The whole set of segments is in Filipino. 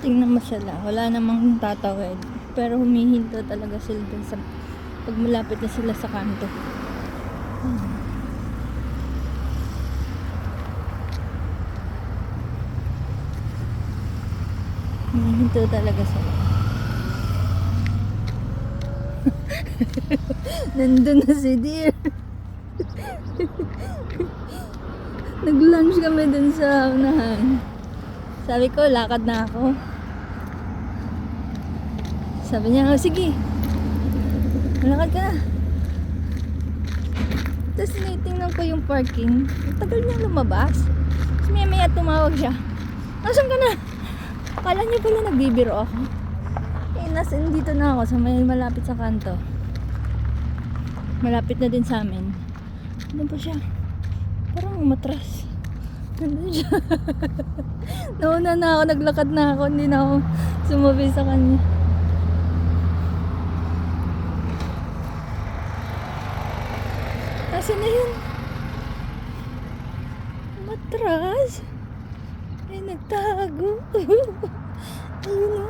tingnan mo sila, wala namang tatawid. Pero humihinto talaga sila dun sa pag malapit na sila sa kanto. Humihinto talaga sila. Nandun na si Dear. Nag-lunch kami dun sa unahan. Sabi ko, lakad na ako. Sabi niya, oh, sige. Lakad ka na. Tapos tinitingnan ko yung parking. Ang tagal niya lumabas. Tapos maya tumawag siya. Nasaan ka na? Akala niya pala nagbibiro ako. Eh, dito na ako sa may malapit sa kanto. Malapit na din sa amin. Ano ba siya? Parang umatras. Nandun siya. Nauna na ako, naglakad na ako. Hindi na ako sumabi sa kanya. Nasaan na yun? Umatras. Ay, nagtago. Ayun o.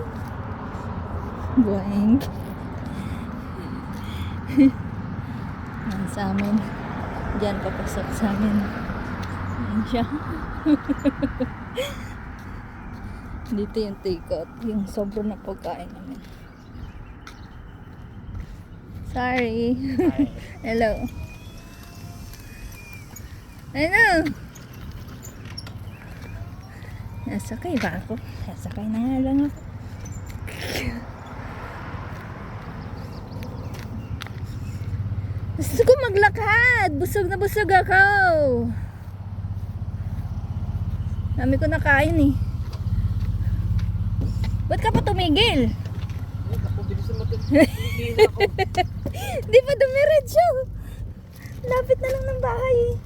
Boing. Yan sa amin. Diyan papasok sa amin. Yan siya. Dito yung take-out. Yung sobrang na pagkain namin. Sorry. Hello. Ano? Nasakay ba ako? Nasakay na nga lang ako. Gusto ko maglakad. Busog na busog ako. Dami ko nakain eh. Ba't ka pa tumigil? Di pa dumiretso. Lapit na lang ng bahay eh.